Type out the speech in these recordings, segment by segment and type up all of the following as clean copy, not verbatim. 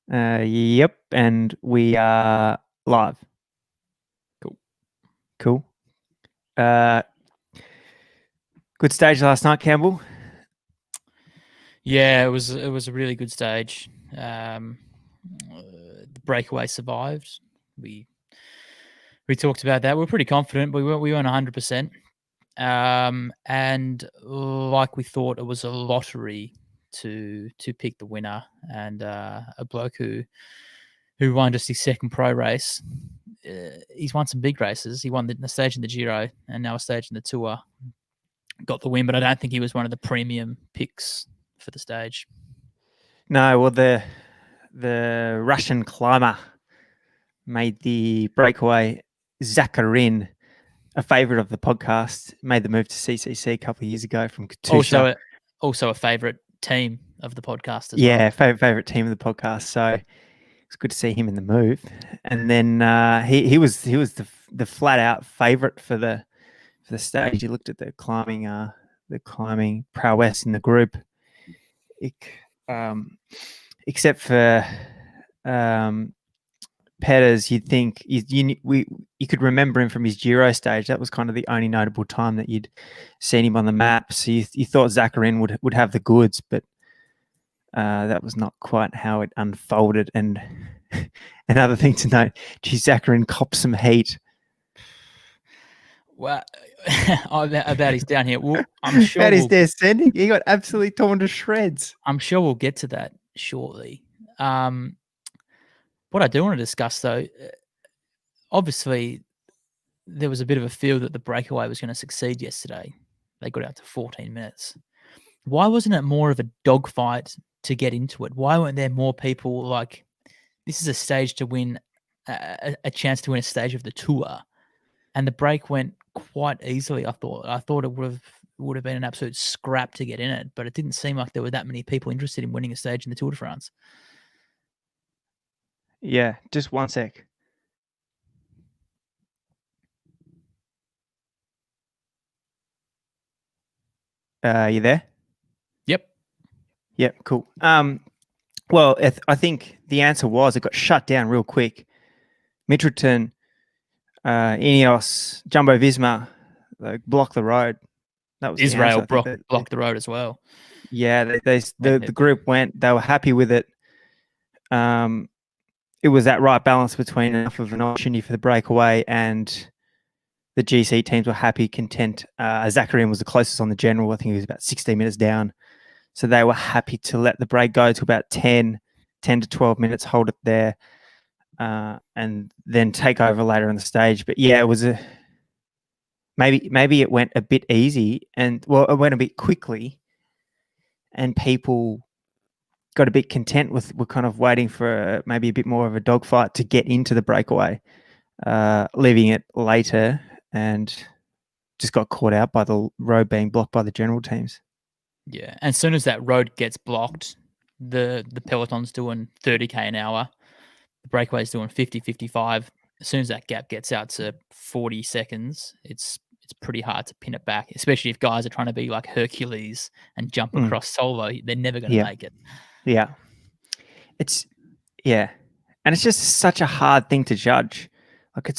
Yep, and we are live. Cool. Good stage last night, Campbell. Yeah, it was a really good stage. The breakaway survived. We talked about that. We were pretty confident, but we weren't 100%. And like we thought, it was a lottery to pick the winner. And a bloke who won just his second pro race. He's won some big races. He won the stage in the Giro and now a stage in the Tour. Got the win, but I don't think he was one of the premium picks for the stage. No, well, the Russian climber made the breakaway. Zakharin, a favourite of the podcast, made the move to CCC a couple of years ago from Katusha. Also a favourite team of the podcast as well. Yeah, favourite team of the podcast. So it's good to see him in the move. And then he was the flat out favourite for the stage. He looked at the climbing prowess in the group. Except for Peters, you'd think you could remember him from his Giro stage. That was kind of the only notable time that you'd seen him on the map. So you thought Zakharin would have the goods, but that was not quite how it unfolded. And another thing to note, Zakharin copped some heat. Well, about his down here. Well, I'm sure about his descending, he got absolutely torn to shreds. I'm sure we'll get to that shortly. What I do want to discuss, though, obviously there was a bit of a feel that the breakaway was going to succeed yesterday. They got out to 14 minutes. Why wasn't it more of a dogfight to get into it? Why weren't there more people like, this is a stage to win, a chance to win a stage of the Tour, and the break went quite easily. I thought it would have been an absolute scrap to get in it, but it didn't seem like there were that many people interested in winning a stage in the Tour de France. Yeah, just one sec. You there? Yep, cool. Well, I think the answer was it got shut down real quick. Mitchelton, Ineos, Jumbo Visma, blocked the road. That was Israel blocked the road as well. Yeah, the group went. They were happy with it. It was that right balance between enough of an opportunity for the breakaway and the GC teams were happy, content. Zakharin was the closest on the general. I think he was about 16 minutes down. So they were happy to let the break go to about 10 to 12 minutes, hold it there, and then take over later on the stage. But yeah, it was maybe it went a bit easy and, well, it went a bit quickly and people got a bit content with, we're kind of waiting for maybe a bit more of a dogfight to get into the breakaway, leaving it later and just got caught out by the road being blocked by the general teams. Yeah, and as soon as that road gets blocked, the peloton's doing 30k an hour, the breakaway's doing 50, 55. As soon as that gap gets out to 40 seconds, it's pretty hard to pin it back, especially if guys are trying to be like Hercules and jump across solo. They're never going to make it. Yeah. And it's just such a hard thing to judge. Like it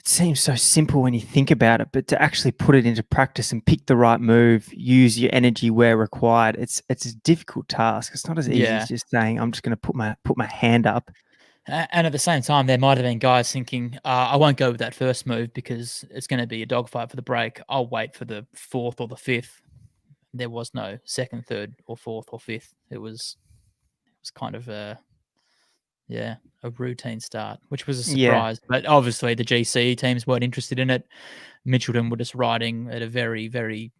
seems so simple when you think about it, but to actually put it into practice and pick the right move, use your energy where required, it's a difficult task. It's not as easy as just saying, I'm just going to put my hand up. And at the same time, there might have been guys thinking, I won't go with that first move because it's going to be a dogfight for the break. I'll wait for the fourth or the fifth. There was no second, third, or fourth or fifth. It was kind of a routine start, which was a surprise. But obviously the GC teams weren't interested in it. Mitchelton were just riding at a very, very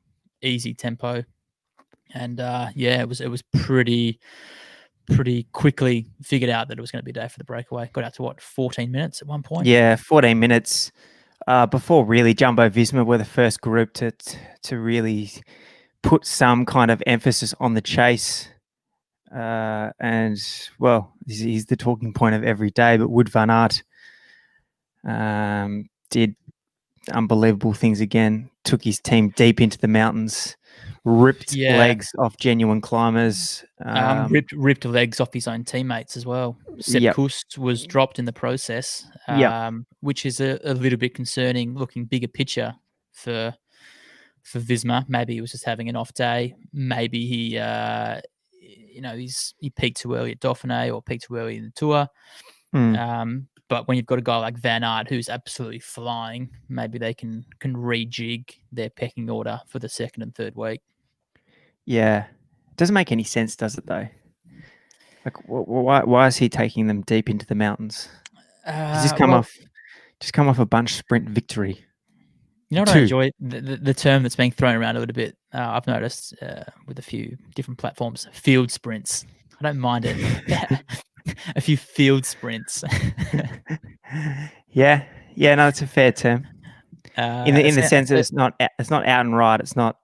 easy tempo. And it was pretty quickly figured out that it was going to be a day for the breakaway. Got out to 14 minutes at one point? Yeah, 14 minutes before really Jumbo Visma were the first group to really put some kind of emphasis on the chase. And well, he's the talking point of every day, but Wout van Aert did unbelievable things again, took his team deep into the mountains, ripped Yeah. legs off genuine climbers. Ripped legs off his own teammates as well. Sepp Yep. Kuss was dropped in the process, Yep. which is a little bit concerning. Looking bigger picture for Visma, maybe he was just having an off day. Maybe he peaked too early at Dauphiné or peaked too early in the Tour. But when you've got a guy like Van Aert who's absolutely flying, maybe they can rejig their pecking order for the second and third week. Yeah. Doesn't make any sense, does it, though? Like, why is he taking them deep into the mountains? He's just come off a bunch sprint victory. You know what I Two. enjoy? The term that's being thrown around a little bit, I've noticed with a few different platforms, field sprints. I don't mind it. A few field sprints. Yeah. No, it's a fair term. In the sense that it's not out and right. It's not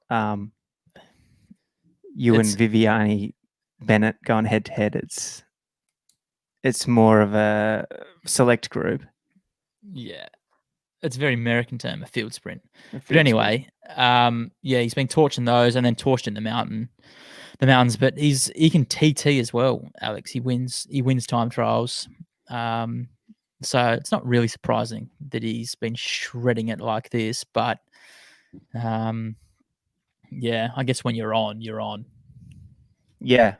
you and Viviani Bennett going head to head. It's more of a select group. Yeah. It's a very American term, a field sprint. But anyway, he's been torching those and then torched in the mountains. But he can TT as well, Alex. He wins time trials. So it's not really surprising that he's been shredding it like this. But I guess when you're on, you're on. Yeah,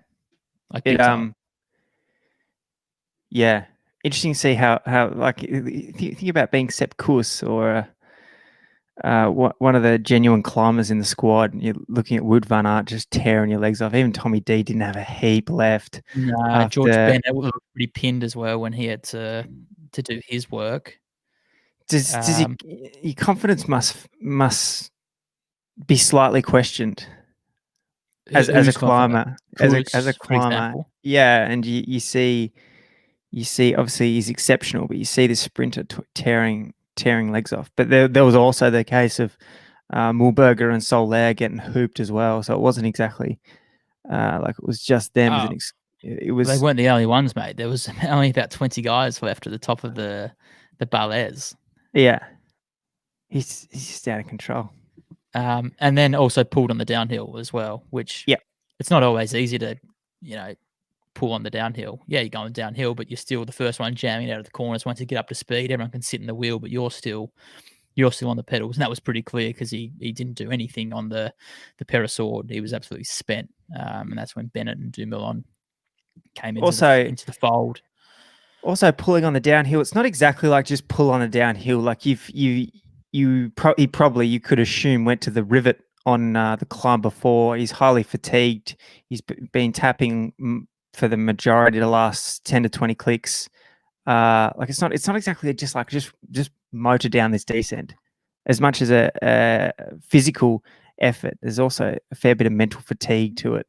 like big time. Yeah, interesting to see how like think about being Sepp Kuss or one of the genuine climbers in the squad. And you're looking at Wout van Aert just tearing your legs off. Even Tommy D didn't have a heap left. George Bennett looked pretty pinned as well when he had to do his work. Does your confidence must be slightly questioned as a climber, as a climber? Yeah, and you see obviously he's exceptional, but you see this sprinter tearing legs off. But there was also the case of Mühlberger and Soler getting hooped as well. So it wasn't exactly like it was just them. It was. They weren't the only ones, mate. There was only about 20 guys left at the top of the Balais. Yeah, he's just out of control. And then also pulled on the downhill as well, which it's not always easy to, pull on the downhill. Yeah, you're going downhill, but you're still the first one jamming out of the corners. Once you get up to speed, everyone can sit in the wheel, but you're still on the pedals. And that was pretty clear because he didn't do anything on the Peresord. He was absolutely spent. And that's when Bennett and Dumoulin came into the fold. Also pulling on the downhill, it's not exactly like just pull on a downhill. Like he probably, you could assume, went to the rivet on the climb before. He's highly fatigued. He's been tapping for the majority of the last 10 to 20 clicks. Like it's not exactly just motor down this descent. As much as a physical effort, there's also a fair bit of mental fatigue to it.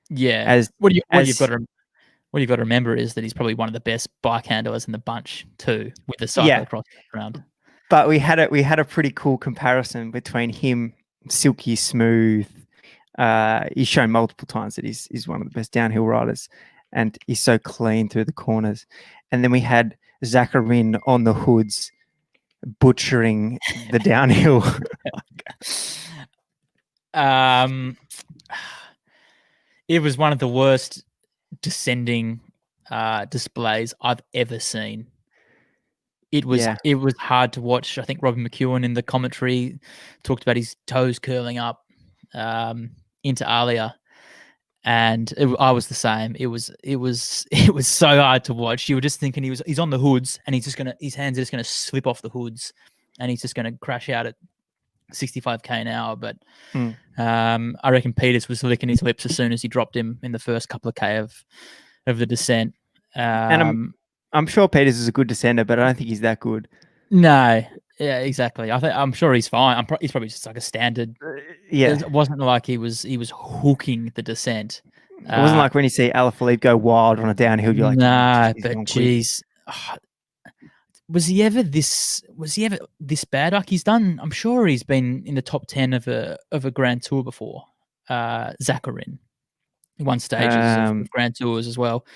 Yeah. What you've got to remember is that he's probably one of the best bike handlers in the bunch too, with the cyclocross background. But we had a pretty cool comparison between him, silky smooth. He's shown multiple times that he's one of the best downhill riders, and he's so clean through the corners. And then we had Zakarin on the hoods, butchering the downhill. It was one of the worst descending displays I've ever seen. It was hard to watch. I think Robbie McEwen in the commentary talked about his toes curling up into Alia, and I was the same. It was so hard to watch. You were just thinking he's on the hoods and his hands are just gonna slip off the hoods, and he's just gonna crash out at 65k an hour. But I reckon Peters was licking his lips as soon as he dropped him in the first couple of k of the descent. And I'm sure Peters is a good descender, but I don't think he's that good. No, yeah, exactly. I'm sure he's fine. He's probably just like a standard. It wasn't like he was hooking the descent. It wasn't like when you see Alaphilippe go wild on a downhill. You're like, nah, but geez, was he ever this bad? Like I'm sure he's been in the top 10 of a Grand Tour before. Zakarin, he won stages of Grand Tours as well.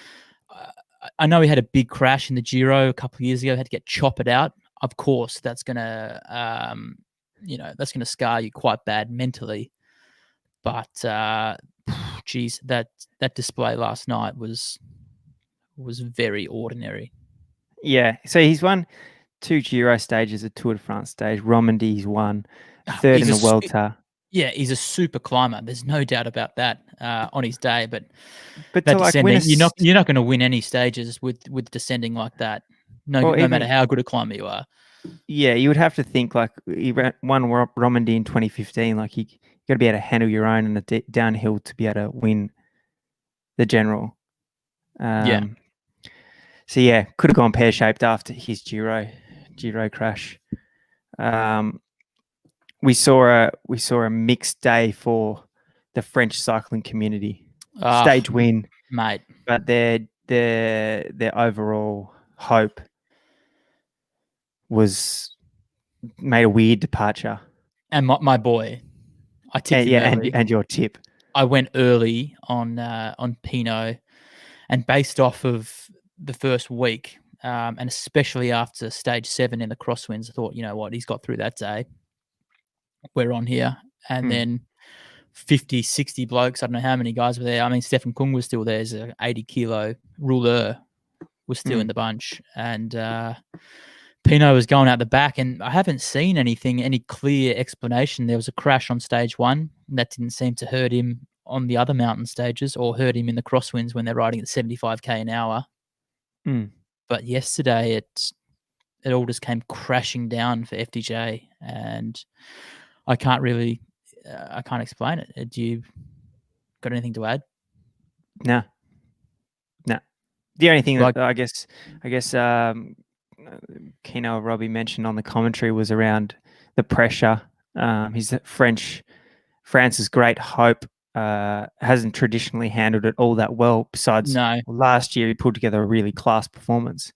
I know he had a big crash in the Giro a couple of years ago. Had to get choppered out. Of course, that's gonna scar you quite bad mentally. But geez, that display last night was very ordinary. Yeah. So he's won 2 Giro stages, a Tour de France stage. Romandy he's won, third in the Vuelta. Yeah, he's a super climber. There's no doubt about that on his day. But But that to like win descending, you're not going to win any stages with descending like that. No matter how good a climber you are. Yeah, you would have to think like he won Romandy in 2015. Like you got to be able to handle your own in a downhill to be able to win the general. Yeah. So yeah, could have gone pear shaped after his Giro crash. We saw a mixed day for the French cycling community. Stage win, mate. But their overall hope was made a weird departure. And my boy, I tipped him early. And your tip. I went early on Pinot, and based off of the first week, and especially after stage 7 in the crosswinds, I thought, you know what, he's got through that day. We're on here. And then 50, 60 blokes, I don't know how many guys were there. I mean, Stefan Kung was still there as an 80-kilo rouleur, was still in the bunch. And Pinot was going out the back, and I haven't seen any clear explanation. There was a crash on stage 1. That didn't seem to hurt him on the other mountain stages or hurt him in the crosswinds when they're riding at 75k an hour. But yesterday, it all just came crashing down for FDJ, and I can't explain it. Do you got anything to add? No. The only thing that I guess Kino or Robbie mentioned on the commentary was around the pressure. France's great hope hasn't traditionally handled it all that well. Besides, last year he pulled together a really class performance.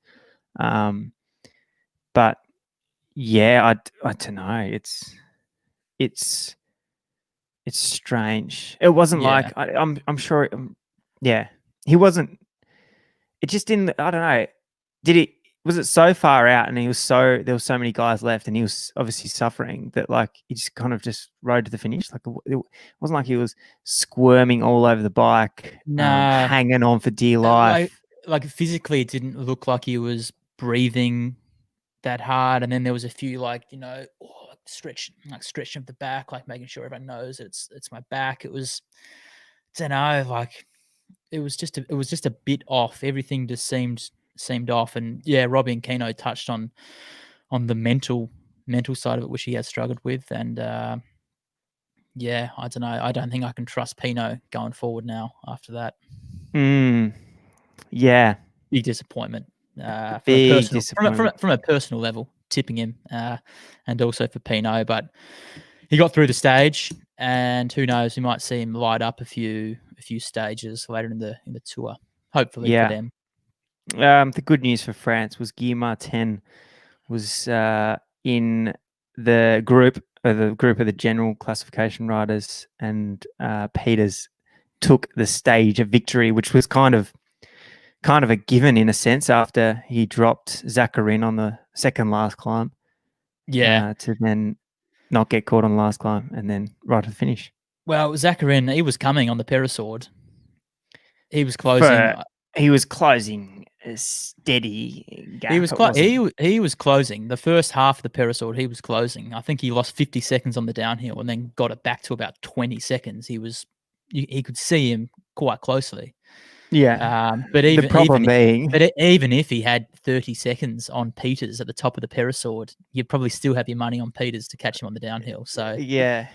But yeah, I don't know. It's strange. It wasn't like I'm sure. He wasn't. It just didn't. I don't know. Was it so far out, and there were so many guys left, and he was obviously suffering that like he just kind of just rode to the finish. Like it wasn't like he was squirming all over the bike, hanging on for dear life. Like physically, it didn't look like he was breathing that hard. And then there was a few stretching of the back, like making sure everyone knows it's my back. It was, I don't know, like it was just a bit off. Everything just seemed off. And yeah, Robbie and Kino touched on the mental side of it, which he has struggled with. And yeah, I don't know. I don't think I can trust Pinot going forward now after that. Yeah, big disappointment. From a personal level, tipping him, and also for Pinot. But he got through the stage, and who knows, we might see him light up a few stages later in the tour. Hopefully for them. The good news for France was Guillaume Martin was in the group of the general classification riders, and Peters took the stage of victory, which was kind of a given in a sense after he dropped Zacharin on the second last climb. Yeah. To then not get caught on the last climb and then right to the finish. Well, Zacharin, he was coming on the Perisord. He was closing. He was closing a steady gap. He was closing. The first half of the Perisord, he was closing. I think he lost 50 seconds on the downhill and then got it back to about 20 seconds. He could see him quite closely. Yeah. But even if he had 30 seconds on Peters at the top of the Perisord, you'd probably still have your money on Peters to catch him on the downhill. So yeah.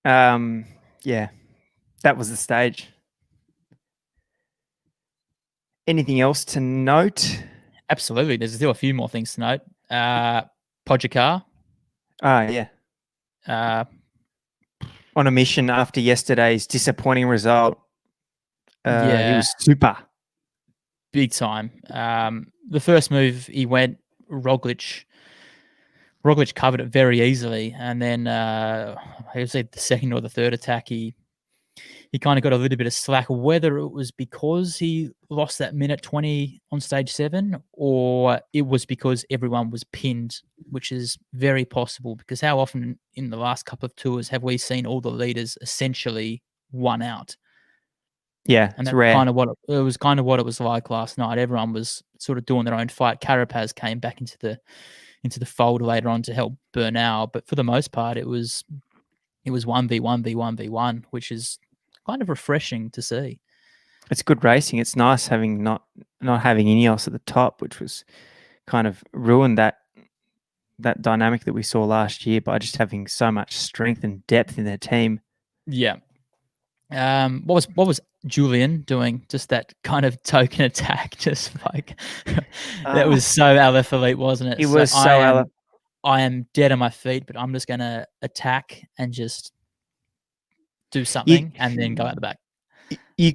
That was the stage. Anything else to note? Absolutely. There's still a few more things to note. Pogacar. Yeah. On a mission after yesterday's disappointing result. He was super. Big time. The first move he went, Roglic covered it very easily. And then it was the second or the third attack, he he kind of got a little bit of slack, whether it was because he lost that minute 20 on stage 7 or it was because everyone was pinned, which is very possible because how often in the last couple of tours have we seen all the leaders essentially one out? Yeah, And it's that's rare. kind of what it was like last night. Everyone was sort of doing their own fight. Carapaz came back into the fold later on to help Bernal, but for the most part, it was 1v1v1v1, which is kind of refreshing to see. It's good racing. It's nice having not having Ineos at the top, which was kind of ruined that dynamic that we saw last year by just having so much strength and depth in their team. Yeah. What was Julian doing? Just that kind of token attack, just like that was so Alaphilippe, wasn't it? It So was so I am dead on my feet, but I'm just gonna attack and just do something and then go out the back. You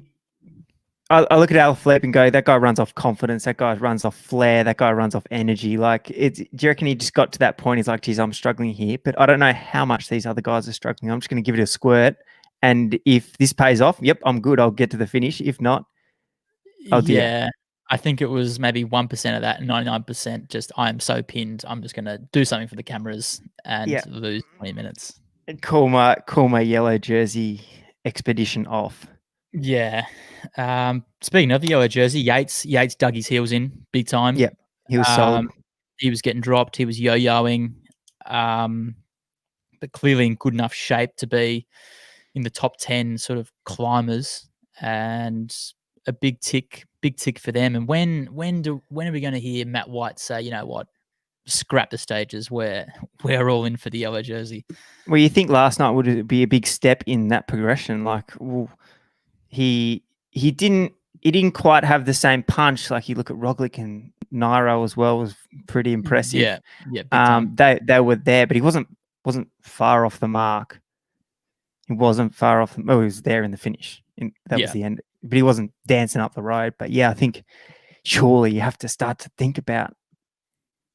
I look at Alaphilippe and go, that guy runs off confidence. That guy runs off flair. That guy runs off energy. Like, do you reckon he just got to that point? He's like, geez, I'm struggling here, but I don't know how much these other guys are struggling. I'm just going to give it a squirt. And if this pays off, yep, I'm good. I'll get to the finish. If not, oh dear. Yeah. I think it was maybe 1% of that, 99% just I am so pinned. I'm just going to do something for the cameras and lose 20 minutes. And call my yellow jersey expedition off. Yeah. Speaking of the yellow jersey, Yates dug his heels in big time. Yeah, he was solid. He was getting dropped. He was yo-yoing, but clearly in good enough shape to be in the top 10 sort of climbers, and a big tick for them. And when are we going to hear Matt White say, you know what, scrap the stages, we're all in for the yellow jersey? Well, you think last night would be a big step in that progression? Like, well, he didn't quite have the same punch. Like, you look at Roglic and Nairo as well, was pretty impressive. Yeah, big time. They were there, but he wasn't far off the mark. He wasn't far off. He was there in the finish. That was the end. But he wasn't dancing up the road. But yeah, I think surely you have to start to think about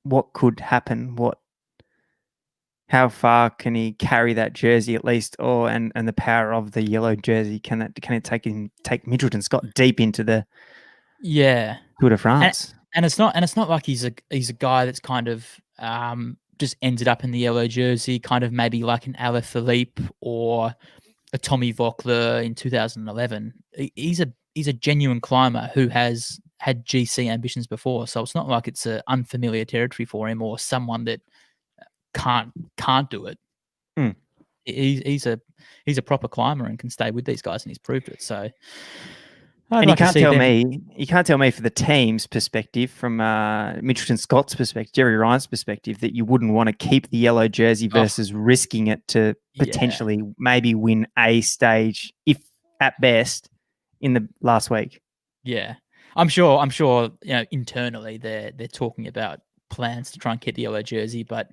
what could happen. How far can he carry that jersey at least? And the power of the yellow jersey, can it take Middleton Scott deep into the Tour de France? And it's not like he's a guy that's kind of just ended up in the yellow jersey, kind of maybe like an Alaphilippe or a Tommy Voeckler in 2011. He's a genuine climber who has had GC ambitions before, so it's not like it's an unfamiliar territory for him or someone that can't do it. He's a proper climber and can stay with these guys, and he's proved it. So, you can't tell me for the team's perspective, from Mitchelton Scott's perspective, Jerry Ryan's perspective, that you wouldn't want to keep the yellow jersey versus risking it to potentially maybe win a stage, if at best, in the last week. Yeah, I'm sure. Internally they're talking about plans to try and keep the yellow jersey, but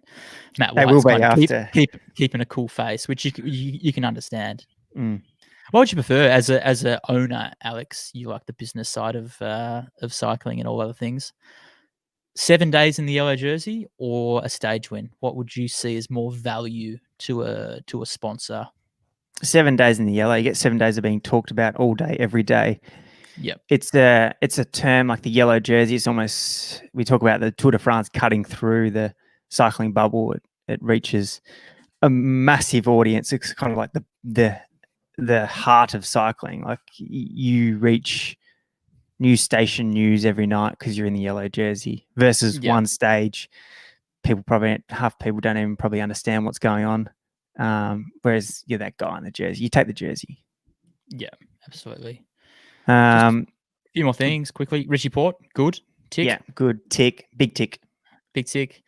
Matt White's kind of keeping a cool face, which you can understand. What would you prefer as a owner, Alex? You like the business side of cycling and all other things. 7 days in the yellow jersey or a stage win? What would you see as more value to a sponsor? 7 days in the yellow. You get 7 days of being talked about all day, every day. Yep. It's a term like the yellow jersey. It's almost, we talk about the Tour de France cutting through the cycling bubble. It reaches a massive audience. It's kind of like the heart of cycling. Like, you reach news station news every night because you're in the yellow jersey, versus one stage. Half people don't even probably understand what's going on. Whereas you're that guy in the jersey. You take the jersey. Yeah, absolutely. Just a few more things quickly. Richie Port, good tick. Yeah, good tick. Big tick.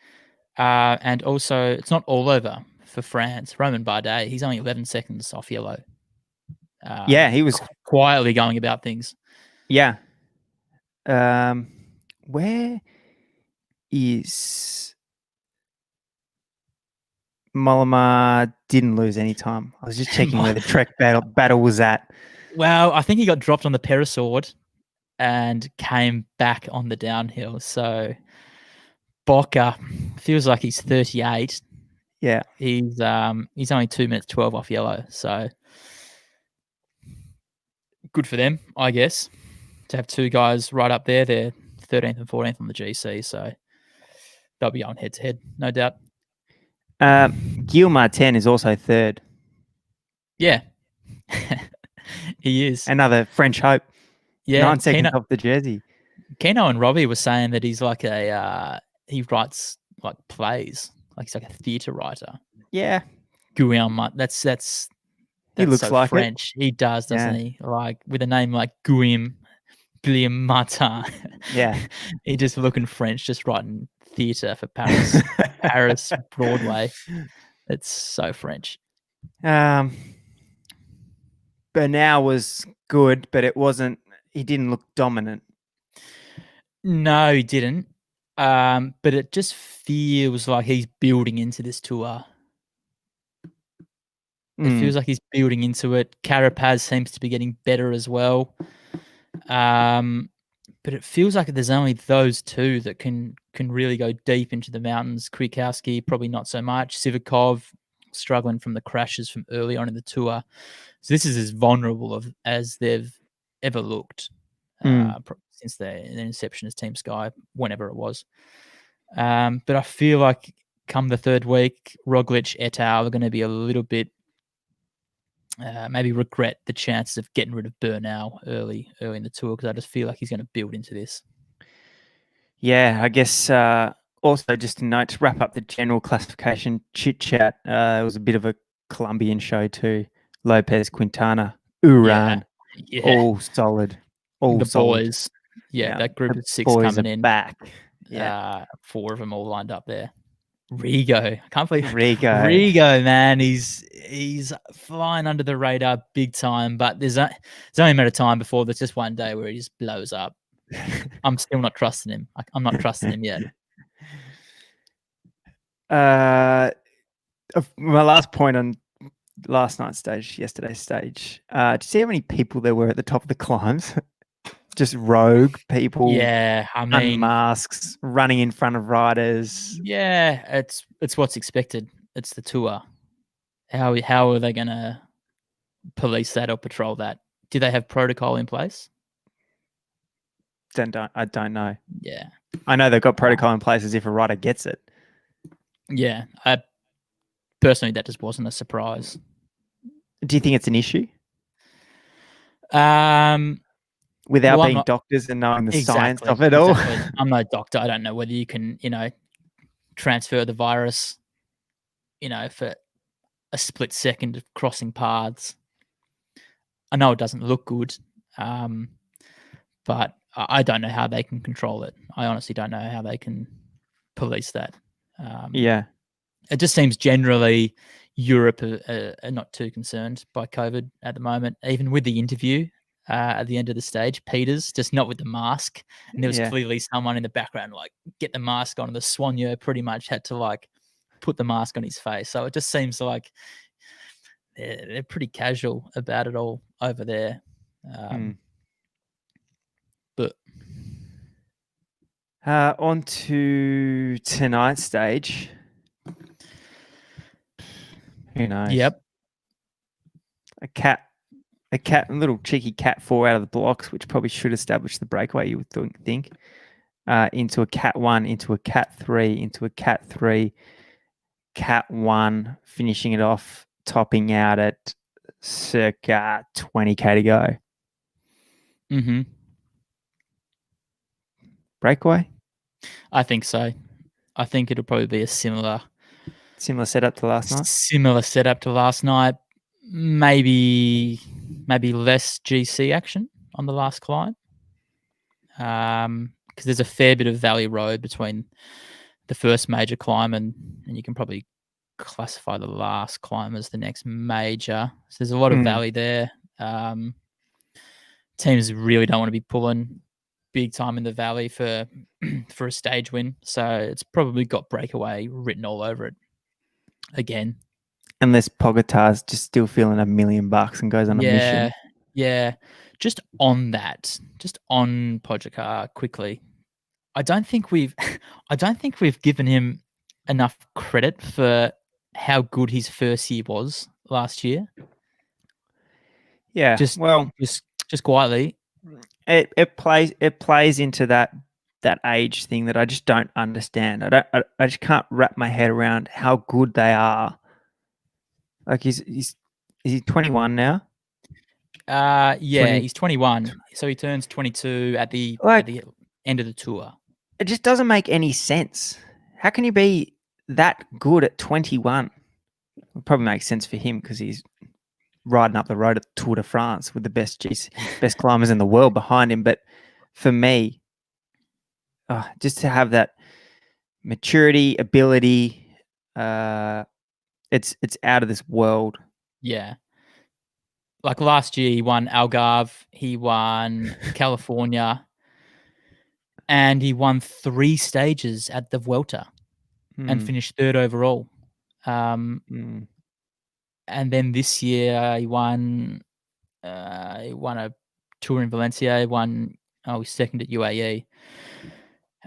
And also, it's not all over for France. Romain Bardet, he's only 11 seconds off yellow. He was quietly going about things. Yeah. Where is Mollema? Didn't lose any time. I was just checking where the Trek battle was at. Well, I think he got dropped on the Perisword and came back on the downhill. So Boca feels like he's 38. Yeah. He's only 2 minutes 12 off yellow. So good for them, I guess, to have two guys right up there. They're 13th and 14th on the GC, so they'll be going head to head, no doubt. Gil Martin is also third. Yeah, he is. Another French hope. Yeah, 9 seconds off the jersey. Keno and Robbie were saying that he's like he writes like plays, like he's like a theatre writer. Yeah, Guillaume, that's he looks so like French. He does, doesn't he? Like with a name like Guillaume Martin. Yeah. He just looking French, just writing theatre for Paris, Paris Broadway. It's so French. Bernal was good, but it wasn't. He didn't look dominant. No, he didn't. But it just feels like he's building into this tour. It feels like he's building into it. Carapaz seems to be getting better as well. But it feels like there's only those two that can really go deep into the mountains. Kwiatkowski, probably not so much. Sivakov, struggling from the crashes from early on in the tour. So this is as vulnerable as they've ever looked since their inception as Team Sky, whenever it was. But I feel like come the third week, Roglic et al. Are going to be a little bit maybe regret the chances of getting rid of Bernal early in the tour, because I just feel like he's going to build into this. Yeah, I guess also just a note to wrap up the general classification chit-chat. It was a bit of a Colombian show too. Lopez, Quintana, Uran, all solid. All the solid. Boys. Yeah, that group of 6 boys coming in. Back. Yeah. 4 of them all lined up there. Rigo. I can't believe Rigo, man. He's flying under the radar big time, but it's only a matter of time before there's just one day where he just blows up. I'm still not trusting him. I'm not trusting him yet. My last point on last night's stage, yesterday's stage. Did you see how many people there were at the top of the climbs? Just rogue people. Yeah, I mean, masks, running in front of riders. Yeah, it's what's expected. It's the tour. How are they going to police that or patrol that? Do they have protocol in place? I don't know. Yeah, I know they've got protocol in place as if a rider gets it. Yeah, personally, that just wasn't a surprise. Do you think it's an issue? Without being doctors and knowing the science of it all? Exactly. I'm no doctor. I don't know whether you can, transfer the virus, for a split second of crossing paths. I know it doesn't look good, but I don't know how they can control it. I honestly don't know how they can police that. Yeah. It just seems generally Europe are not too concerned by COVID at the moment. Even with the interview at the end of the stage, Peters, just not with the mask. And there was clearly someone in the background, like, get the mask on. And the Soigneur pretty much had to, like, put the mask on his face. So it just seems like they're pretty casual about it all over there. But on to tonight's stage. Who knows? Yep. A little cheeky cat 4 out of the blocks, which probably should establish the breakaway, you would think. Into a cat 1, into a cat 3, into a cat 3, cat 1, finishing it off, topping out at circa 20k to go. Mm-hmm. Breakaway? I think so. I think it'll probably be a similar setup to last night. Similar setup to last night. Maybe less GC action on the last climb. Because there's a fair bit of valley road between the first major climb and you can probably classify the last climb as the next major. So there's a lot of valley there. Teams really don't want to be pulling big time in the valley for a stage win. So it's probably got breakaway written all over it again. Unless Pogacar's just still feeling $1 million and goes on a mission. Yeah. Just on Pogacar quickly. I don't think we've given him enough credit for how good his first year was last year. Yeah. Just just quietly. It plays into that age thing that I just don't understand. I just can't wrap my head around how good they are. Like he's is he 21 now? Yeah, 20 he's 21, so he turns 22 at the like end of the tour. it just doesn't make any sense. How can you be that good at 21? It probably makes sense for him because he's riding up the road at the Tour de France with the best climbers in the world behind him. But for me, just to have that maturity, ability, it's out of this world. Yeah. Like last year, he won Algarve, he won California, and he won 3 stages at the Vuelta and finished 3rd overall. Mm. And then this year, he won a tour in Valencia. He he's second at UAE.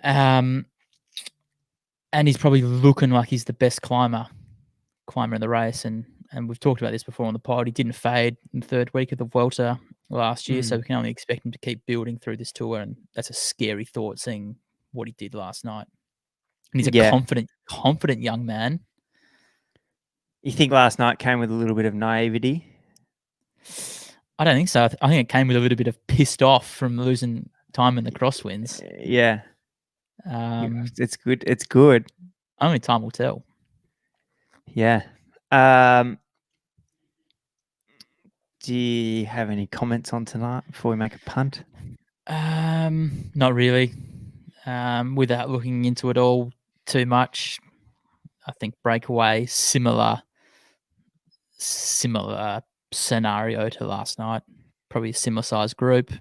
And he's probably looking like he's the best climber in the race. And we've talked about this before on the pod. He didn't fade in the 3rd week of the Vuelta last year, so we can only expect him to keep building through this tour. And that's a scary thought, seeing what he did last night. And he's a confident young man. You think last night came with a little bit of naivety? I don't think so. I think it came with a little bit of pissed off from losing time in the crosswinds. Yeah. It's good. It's good. Only time will tell. Yeah. Do you have any comments on tonight before we make a punt? Not really. Without looking into it all too much, I think breakaway similar scenario to last night. Probably a similar size group.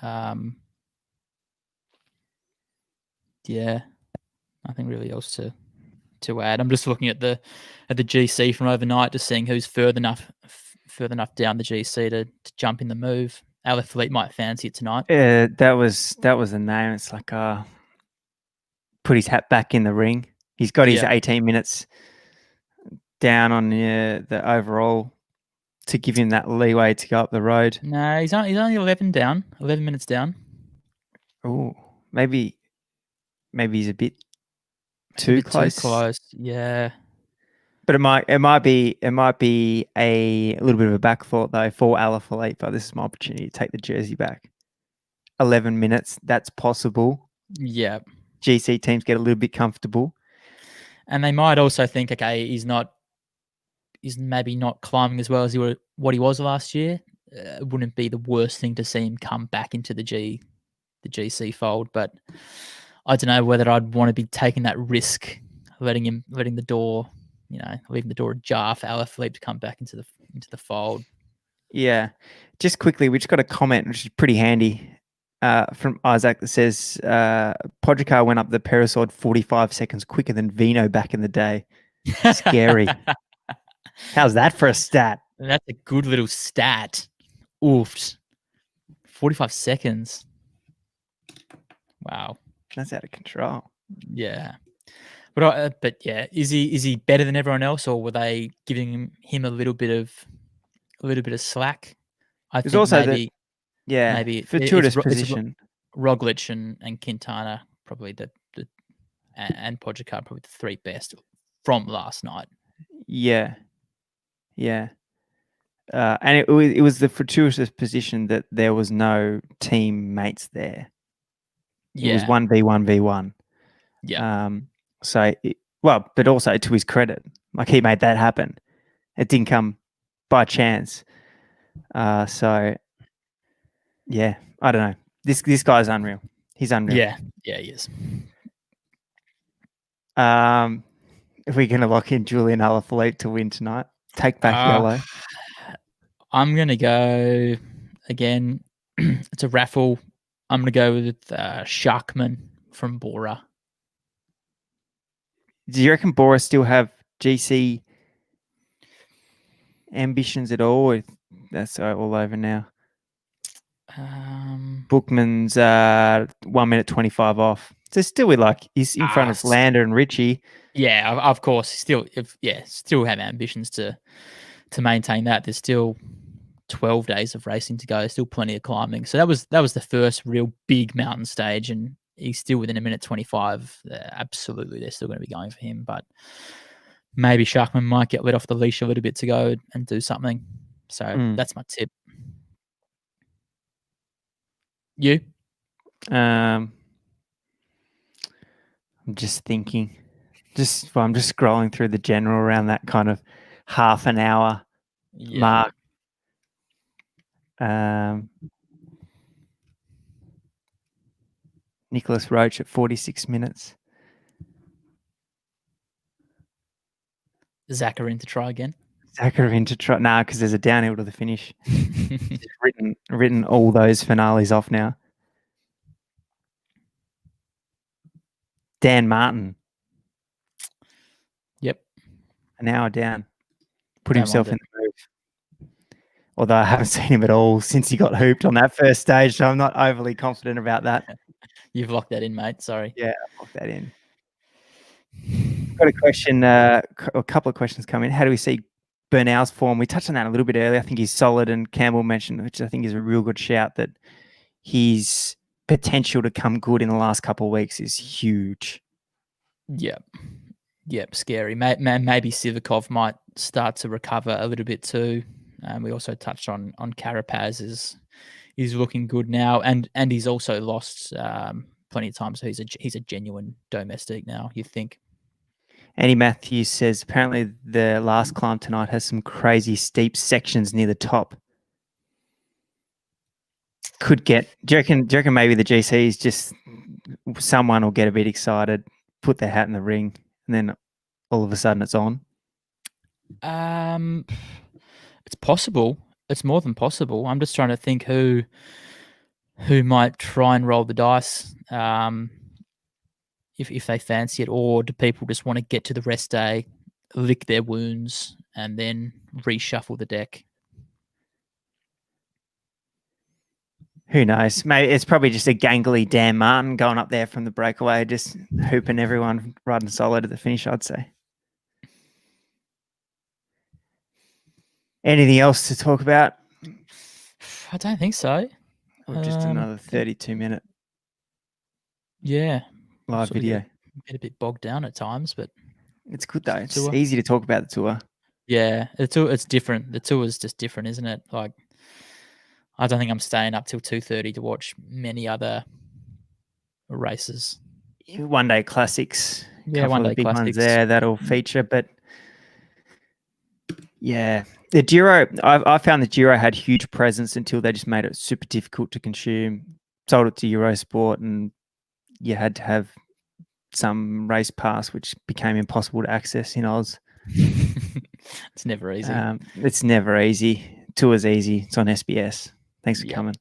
Yeah, nothing really else to add. I'm just looking at the GC from overnight, just seeing who's further enough down the GC to jump in the move. Alaphilippe might fancy it tonight. Yeah, that was the name. It's like put his hat back in the ring. He's got his 18 minutes down on the overall to give him that leeway to go up the road. No, he's only 11 minutes down. Oh, maybe he's a bit too close. Yeah. But it might be a little bit of a back thought though for Alaphilippe. But this is my opportunity to take the jersey back. 11 minutes, that's possible. Yeah. GC teams get a little bit comfortable, and they might also think, okay, he's maybe not climbing as well as what he was last year. It wouldn't be the worst thing to see him come back into the GC fold, but I don't know whether I'd want to be taking that risk, leaving the door ajar for Alaphilippe to come back into the fold. Yeah. Just quickly, we just got a comment which is pretty handy from Isaac that says Pogacar went up the Perisord 45 seconds quicker than Vino back in the day. Scary. How's that for a stat? That's a good little stat. Oofed. 45 seconds. Wow. That's out of control. Yeah. But yeah, is he better than everyone else, or were they giving him a little bit of slack? I think also maybe fortuitous position. It's Roglic and Quintana probably and Pogacar probably the 3 best from last night. Yeah. And it was the fortuitous position that there was no teammates there. It was 1v1v1. Yeah. But also to his credit, like he made that happen. It didn't come by chance. So yeah, I don't know. This guy's unreal. He's unreal. Yeah, he is. If we're gonna lock in Julian Alaphilippe to win tonight, take back yellow. I'm gonna go again. It's a raffle. I'm gonna go with Sharkman from Bora. Do you reckon Bora still have GC ambitions at all? Or that's all over now. Bookman's 1 minute 25 off. So still he's in front of Lander and Richie. Yeah, of course. Still have ambitions to maintain that. There's still 12 days of racing to go. Still plenty of climbing. So that was the first real big mountain stage, and he's still within a minute 25. Absolutely, they're still going to be going for him, but maybe Sharkman might get let off the leash a little bit to go and do something. So that's my tip. You? I'm just thinking. I'm just scrolling through the general around that kind of half an hour mark. Nicholas Roach at 46 minutes. Zakarin to try again. Zakarin to try. Nah, because there's a downhill to the finish. He's written all those finales off now. Dan Martin. Yep. An hour down. Put himself in the move. Although I haven't seen him at all since he got hooped on that first stage, so I'm not overly confident about that. You've locked that in, mate. Sorry. Yeah, I've locked that in. Got a question, a couple of questions come in. How do we see Burnell's form? We touched on that a little bit earlier. I think he's solid, and Campbell mentioned, which I think is a real good shout, that his potential to come good in the last couple of weeks is huge. Yep. Scary. Maybe Sivakov might start to recover a little bit too. We also touched on Carapaz is looking good now, and he's also lost plenty of times. So he's a genuine domestic now, you think. Andy Matthews says apparently the last climb tonight has some crazy steep sections near the top. Do you reckon maybe the GCs just someone will get a bit excited, put their hat in the ring, and then all of a sudden it's on? It's possible. It's more than possible. I'm just trying to think who might try and roll the dice if they fancy it, or do people just want to get to the rest day, lick their wounds, and then reshuffle the deck? Who knows? Maybe it's probably just a gangly Dan Martin going up there from the breakaway, just hooping everyone riding solid at the finish, I'd say. Anything else to talk about? I don't think so. Or just another 32-minute live video. Get a bit bogged down at times, but it's good though. It's easy to talk about the tour. Yeah, it's different. The tour is just different, isn't it? Like, I don't think I'm staying up till 2:30 to watch many other races. One day classics. Yeah, one day big classics. Ones there that'll feature, but yeah, the Giro. I found the Giro had huge presence until they just made it super difficult to consume. Sold it to Eurosport, and you had to have some race pass, which became impossible to access in Oz. It's never easy. It's never easy. Tour's easy. It's on SBS. Thanks for coming.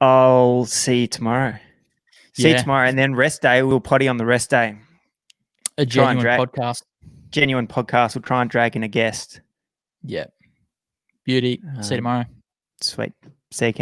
I'll see you tomorrow. See you tomorrow, and then rest day. We'll potty on the rest day. A genuine podcast. Genuine podcast. We'll try and drag in a guest. Yeah. Beauty. See you tomorrow. Sweet. See you, Cam.